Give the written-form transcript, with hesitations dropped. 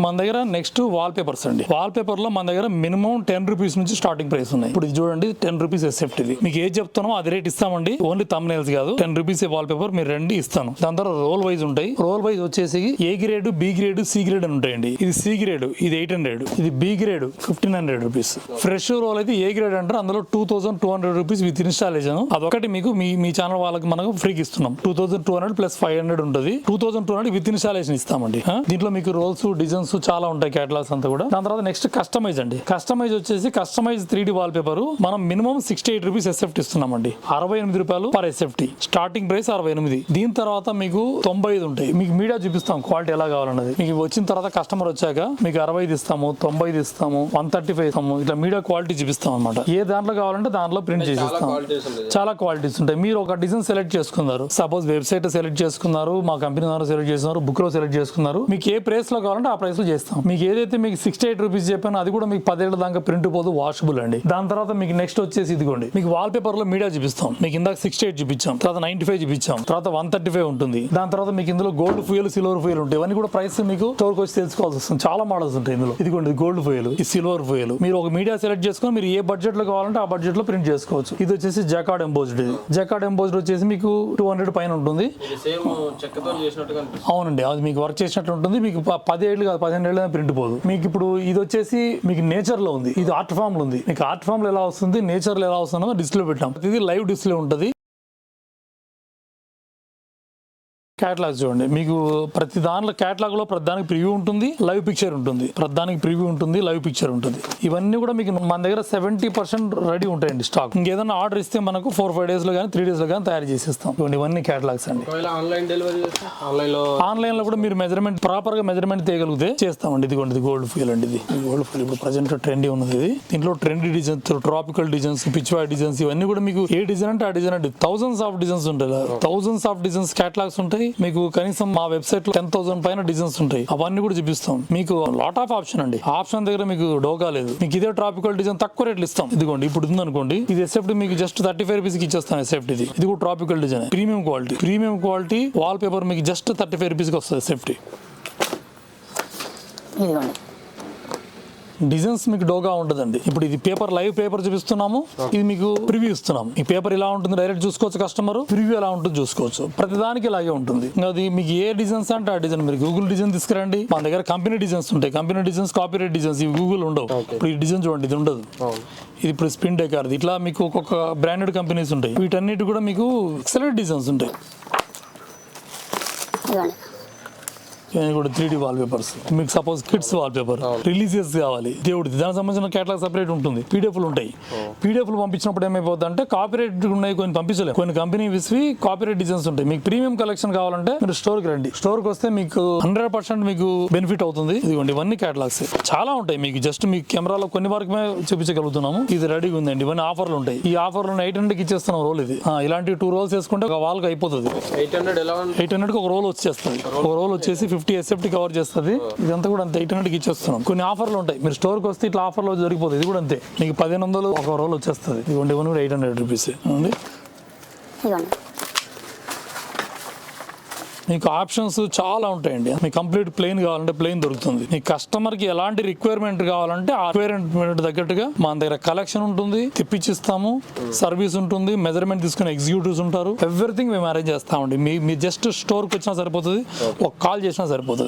మన దగ్గర next wall papers అండి. వాల్ పేపర్ లో మన దగ్గర మినిమం 10 రూపీస్ నుంచి స్టార్టింగ్ ప్రైస్ ఉన్నాయి. ఇప్పుడు ఇది చూడండి 10 రూపీస్ ఎస్ఎఫ్ట్. ఇది మీకు ఏది చెప్తానో అది రేట్ ఇస్తామండి. ఓన్లీ తమ్నెయిల్స్ కాదు, 10 రూపీస్ వాల్ పేపర్ మీరు రండి ఇస్తాను. దాని తర్వాత రోల్ వైజ్ ఉంటాయి. రోల్ వైజ్ వచ్చేసి A grade, B grade, C grade అని ఉంటాయండి. ఇది సి గ్రేడ్, ఇది 800, ఇది B grade 1500 rupees. Fresh roll అయితే ఏ గ్రేడ్ అంటారు, అందులో 2200 రూపీస్ విత్ ఇన్స్టాలేషన్. అదొకటి మీకు మీ ఛానల్ వాళ్ళకి మనకు ఫ్రీకి ఇస్తున్నాం. 2200 ప్లస్ 500 ఉంటుంది. 2200 విత్ ఇన్స్టాలేషన్ ఇస్తామండి. దీంట్లో మీకు రోల్స్, డిజైన్స్ చాలా ఉంటాయి, కేటలాగ్స్ అంతా కూడా. దాని తర్వాత నెక్స్ట్ కస్టమైజ్ అండి. కస్టమైజ్ వచ్చేసి కస్టమైజ్ 3D వాల్ పేపర్ మనం మినిమం 68 రూపీస్ ఎస్ఎఫ్టీ ఇస్తున్నామండి. 68 రూపాయలు పర్ ఎస్ఎఫ్టీ. Starting price 68. దీని తర్వాత మీకు 95 ఉంటాయి. మీకు మీడియా చూపిస్తాం క్వాలిటీ ఎలా కావాలన్నది. మీకు వచ్చిన తర్వాత కస్టమర్ వచ్చాక మీకు 65 ఇస్తాము, 90 ఇస్తాము, 135 ఇస్తాము. ఇట్లా మీడియా క్వాలిటీ చూపిస్తాం అనమాట. ఏ దాంట్లో కావాలంటే దాంట్లో ప్రింట్ చేసి ఇస్తాం. చాలా క్వాలిటీస్ ఉంటాయి. మీరు ఒక డిజైన్ సెలెక్ట్ చేసుకున్నారు, సపోజ్ వెబ్సైట్ సెలెక్ట్ చేసుకున్నారు, మా కంపెనీ ద్వారా సెలెక్ట్ చేసుకున్నారు, బుక్ లో సెలెక్ట్ చేసుకున్నారు, మీకు ఏ ప్రైస్ లో కావాలంటే ఆ ప్రైస్ లో చేస్తాం. మీకు ఏదైతే మీకు 68 రూపీస్ చెప్పానో అది కూడా మీకు 10 ఏళ్ల దాకా ప్రింట్ పోదు, వాషబుల్ అండి. దాని తర్వాత మీకు నెక్స్ట్ వచ్చేసి ఇదిగోండి, మీకు వాల్ పేపర్ లో మీడియా చూపిస్తాం. మీకు ఇందాక 68 చూపించాం, తర్వాత 95 చూపించాం, తర్వాత 135 ఉంటుంది. దాని తర్వాత మీకు ఇందులో గోల్డ్ ఫుయల్, సిల్వర్ ఫుయల్ ఉంటాయి. ఇవన్నీ కూడా ప్రైస్ మీకు స్టోర్ వచ్చి తెలుసుకోవాల్సి వస్తుంది. చాలా మోడల్స్ ఉంటాయి ఇందులో. ఇదిగోండి గోల్డ్ ఫుయల్, ఈ సిల్వర్ ఫుయల్. మీరు ఒక మీడియా సెలెక్ట్ చేసుకొని మీరు ఏ బడ్జెట్ లో కావాలంటే ఆ బడ్జెట్ లో ప్రింట్ చేసుకోవచ్చు. ఇది వచ్చేసి జకార్డ్ ఎంబోజ్డ్. జకార్డ్ ఎంబోజ్డ్ వచ్చేసి మీకు 200 పైన ఉంటుంది. అవునండి, అది మీకు వర్క్ చేసినట్టు ఉంటుంది. మీకు 10 ఏళ్ళు కాదు, 15 ఏళ్ళు ప్రింట్ పోదు. మీకు ఇప్పుడు ఇది వచ్చేసి మీకు నేచర్ లో ఉంది, ఇది ఆర్ట్ ఫామ్ లో ఉంది. మీకు ఆర్ట్ ఫామ్ లో ఎలా వస్తుంది, నేచర్ లో ఎలా వస్తుందో డిస్ప్లే పెట్టాం. ఇది లైవ్ డిస్ప్లే ఉంటుంది. క్యాటలాగ్ చూడండి, మీకు ప్రతి దానిలో క్యాటలాగ్ లో ప్రతిదానికి ప్రివ్యూ ఉంటుంది, లైవ్ పిక్చర్ ఉంటుంది. ప్రతిదానికి ప్రివ్యూ ఉంటుంది, లైవ్ పిక్చర్ ఉంటుంది. ఇవన్నీ కూడా మీకు మన దగ్గర 70% రెడీ ఉంటాయండి స్టాక్. ఇంకేదైనా ఆర్డర్ ఇస్తే మనకు 4-5 డేస్ లో కానీ 3 డేస్ లో కానీ తయారు చేసేస్తాం. ఇవన్నీ క్యాటలాగ్స్ అండి. ఆన్లైన్ లో కూడా మీరు మెజర్మెంట్ ప్రాపర్ గా మెజర్మెంట్ తీయగలిగితే చేస్తామండి. ఇదిగోండి, ఇది గోల్డ్ ఫీల్ అండి. ఇది గోల్డ్ ఫీల్ ఇప్పుడు ప్రజెంట్ ట్రెండీ ఉన్నది. ఇది దీంట్లో ట్రెండీ డిజైన్స్, ట్రాపికల్ డిజైన్స్, పిచ్ వై డిజైన్స్, ఇవన్నీ కూడా మీకు ఏ డిజైన్ అంటే ఆ డిజైన్ అండి. థౌసండ్స్ ఆఫ్ డిజైన్స్ ఉంటాయి. థౌసండ్స్ ఆఫ్ డిజైన్స్ క్యాటలాగ్స్ ఉంటాయి. మీకు కనీసం మా వెబ్సైట్ లో 10,000 పైన డిజైన్స్ ఉంటాయి. అవన్నీ కూడా చూపిస్తాం. మీకు లాట్ ఆఫ్ ఆప్షన్ అండి. ఆప్షన్ దగ్గర మీకు డోకా లేదు. మీకు ఇదే ట్రాపికల్ డిజైన్ తక్కువ రేట్లు ఇస్తాం. ఇదిగోండి, ఇప్పుడు ఉంది అనుకోండి, ఇది ఎస్ఎఫ్టీ మీకు జస్ట్ 35 రూపీస్ కి ఇచ్చేస్తాం. ఎస్ఎఫ్టీ ఇది కూడా tropical design, premium quality wall paper మీకు జస్ట్ 35 రూపీస్ కి వస్తుంది ఎస్ఎఫ్టీ. డిజైన్స్ మీకు డోగా ఉంటుందండి. ఇప్పుడు ఇది పేపర్, లైవ్ పేపర్ చూపిస్తున్నాము. ఇది మీకు ప్రివ్యూ ఇస్తున్నాము. ఈ పేపర్ ఇలా ఉంటుంది, డైరెక్ట్ చూసుకోవచ్చు కస్టమర్. ప్రివ్యూ ఎలా ఉంటుంది చూసుకోవచ్చు. ప్రతిదానికి ఇలాగే ఉంటుంది. అది మీకు ఏ డిజైన్స్ అంటే ఆ డిజైన్. మీరు గూగుల్ డిజైన్ తీసుకురండి, మన దగ్గర కంపెనీ డిజైన్స్ ఉంటాయి. కంపెనీ డిజైన్స్, కాపీరైట్ డిజైన్స్, ఇవి గూగుల్ ఉండవు. ఇప్పుడు ఈ డిజైన్ చూడండి, ఇది ఉండదు. ఇది ఇప్పుడు స్పిన్ డెకార్. ఇట్లా మీకు ఒక్కొక్క బ్రాండెడ్ కంపెనీస్ ఉంటాయి. వీటన్నిటి కూడా మీకు ఎక్సలెంట్ డిజైన్స్ ఉంటాయి. కూడా 3D వాల్ పేపర్స్. మీకు suppose kids wall paper, religious కావాలి, దేవుడిది, దానికి సంబంధించిన కేటలాగ్ సెపరేట్ ఉంటుంది. పీడిఎఫ్లు ఉంటాయి. పీడిఎఫ్లు పంపించినప్పుడు ఏమైపోతుంది అంటే కాపీరైట్ ఉన్నాయి, కొన్ని పంపించలేము. కొన్ని కంపెనీ విసివి కాపీరైట్ డిజైన్స్ ఉంటాయి. మీకు ప్రీమియం కలెక్షన్ కావాలంటే మీరు స్టోర్కి రండి. స్టోర్కి వస్తే మీకు 100% మీకు బెనిఫిట్ అవుతుంది. ఇదిగోండి, ఇవన్నీ కేటలాగ్స్ చాలా ఉంటాయి. మీకు జస్ట్ మీకు కెమెరాలో కొన్ని వరకుమే చూపించగలుగుతున్నాము. ఇది రెడీగా ఉందండి. ఇవన్నీ ఆఫర్లు ఉంటాయి. ఈ ఆఫర్లు 800కి ఇచ్చేస్తున్నాం రోల్. ఇది ఇలాంటి 2 రోల్స్ వేసుకుంటే ఒక వాల్కి అయిపోతుంది. 800కి ఒక రోల్ వచ్చేస్తుంది. ఒక రోల్ వచ్చేసి 50 ఎస్ఎఫ్టీ కవర్ చేస్తుంది. ఇదంతా కూడా అంతే 800కి ఇచ్చేస్తున్నాం. కొన్ని ఆఫర్లు ఉంటాయి. మీరు స్టోర్కి వస్తే ఇట్లా ఆఫర్లో జరిగిపోతుంది. ఇది కూడా అంతే, మీకు 1500 ఒక రోల్ వచ్చేస్తుంది. ఇదిగోండి, ఇవన్నీ కూడా 800 రూపీస్. మీకు ఆప్షన్స్ చాలా ఉంటాయండి. మీకు కంప్లీట్ ప్లెయిన్ కావాలంటే ప్లెయిన్ దొరుకుతుంది. మీ కస్టమర్ కి ఎలాంటి రిక్వైర్మెంట్ కావాలంటే ఆ రిక్వైర్మెంట్ తగ్గట్టుగా మన దగ్గర కలెక్షన్ ఉంటుంది, తెప్పించిస్తాము. సర్వీస్ ఉంటుంది, మెజర్మెంట్ తీసుకునే ఎగ్జిక్యూటివ్స్ ఉంటారు. ఎవ్రీథింగ్ మేము అరేంజ్ చేస్తామండి. మీ జస్ట్ స్టోర్కి వచ్చినా సరిపోతుంది, ఒక కాల్ చేసినా సరిపోతుంది.